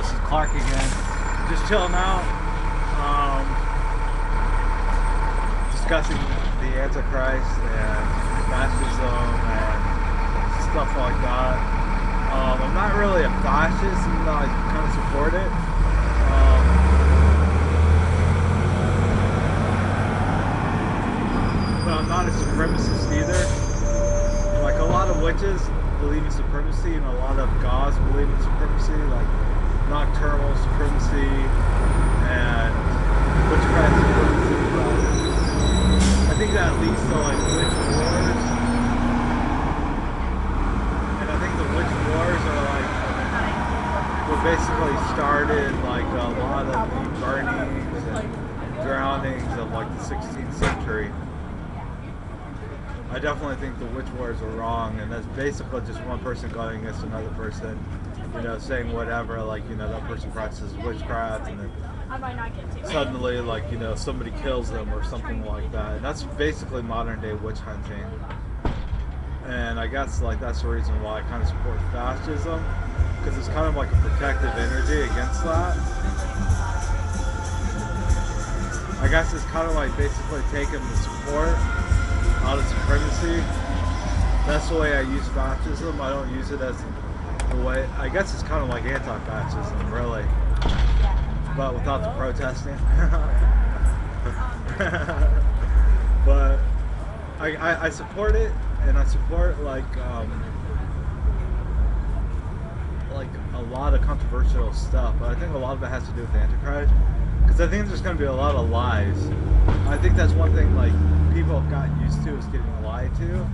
this is Clark again. Just chilling out, discussing the Antichrist and fascism and stuff like that. I'm not really a fascist, even though I kind of support it. But I'm not a supremacist either. Like a lot of witches believe in supremacy, and a lot of gods believe in supremacy, like nocturnal supremacy and witchcraft supremacy. But I think that leads to like witch wars, and I think the witch wars are like what basically started like a lot of the burnings and drownings of like the 16th century. I definitely think the witch wars are wrong, and that's basically just one person going against another person, you know, saying whatever, like, you know, that person practices witchcraft, and then suddenly, like, you know, somebody kills them or something like that. And that's basically modern day witch hunting. And I guess, like, that's the reason why I kind of support fascism, because it's kind of like a protective energy against that. I guess it's kind of like basically taking the support out of supremacy. That's the way I use fascism. I don't use it as the way, I guess it's kind of like anti-fascism, really, but without the protesting. But I support it, and I support like a lot of controversial stuff, but I think a lot of it has to do with the Antichrist, because I think there's going to be a lot of lies. I think that's one thing like people have gotten used to, is getting lied to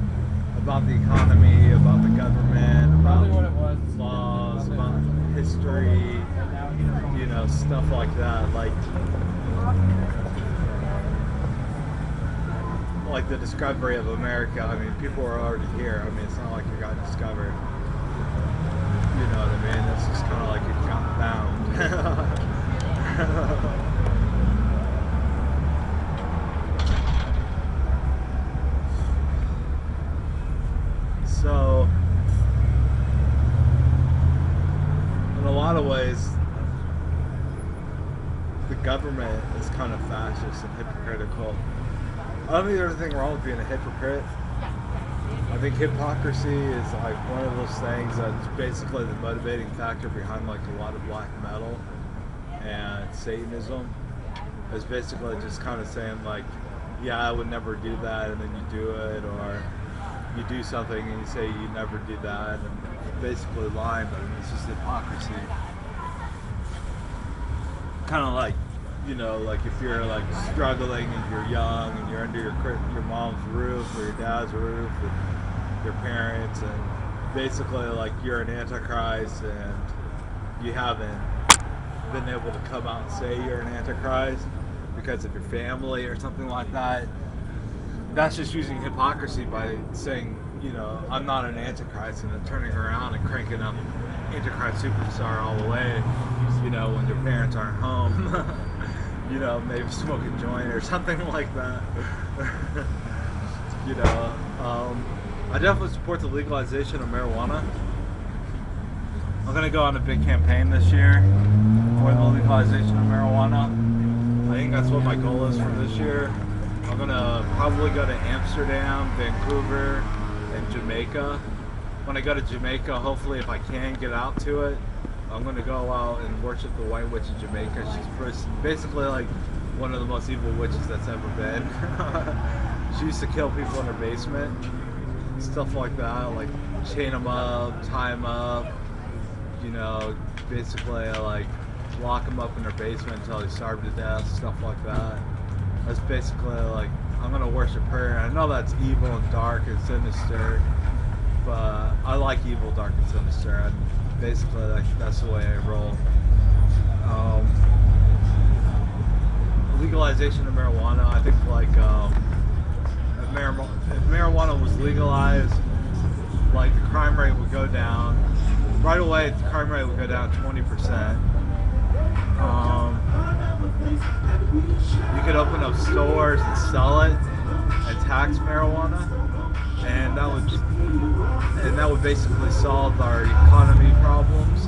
about the economy, about the government, about laws, about history, you know, stuff like that. Like the discovery of America. I mean, people were already here. I mean, it's not like it got discovered. You know what I mean? It's just kind of like it got found. So, in a lot of ways, the government is kind of fascist and hypocritical. I don't think there's anything wrong with being a hypocrite. I think hypocrisy is like one of those things that's basically the motivating factor behind like a lot of black metal and Satanism. It's basically just kind of saying like, yeah, I would never do that, and then you do it, or you do something and you say you never did that, and basically lying, but it's just hypocrisy. Kind of like, you know, like if you're like struggling and you're young and you're under your mom's roof or your dad's roof with your parents, and basically like you're an Antichrist and you haven't been able to come out and say you're an Antichrist because of your family or something like that. That's just using hypocrisy by saying, you know, I'm not an Antichrist, and then turning around and cranking up Antichrist Superstar all the way, you know, when your parents aren't home. You know, maybe smoke a joint or something like that. You know, I definitely support the legalization of marijuana. I'm going to go on a big campaign this year for the legalization of marijuana. I think that's what my goal is for this year. I'm going to probably go to Amsterdam, Vancouver, and Jamaica. When I go to Jamaica, hopefully if I can get out to it, I'm going to go out and worship the White Witch of Jamaica. She's basically like one of the most evil witches that's ever been. She used to kill people in her basement, stuff like that, like chain them up, tie them up, you know, basically like lock them up in her basement until they starve to death, stuff like that. That's basically like, I'm going to worship her. I know that's evil and dark and sinister, but I like evil, dark, and sinister. Basically, that's the way I roll. Legalization of marijuana, I think like if marijuana was legalized, like the crime rate would go down. Right away, the crime rate would go down 20%. You could open up stores and sell it and tax marijuana, and that would basically solve our economy problems.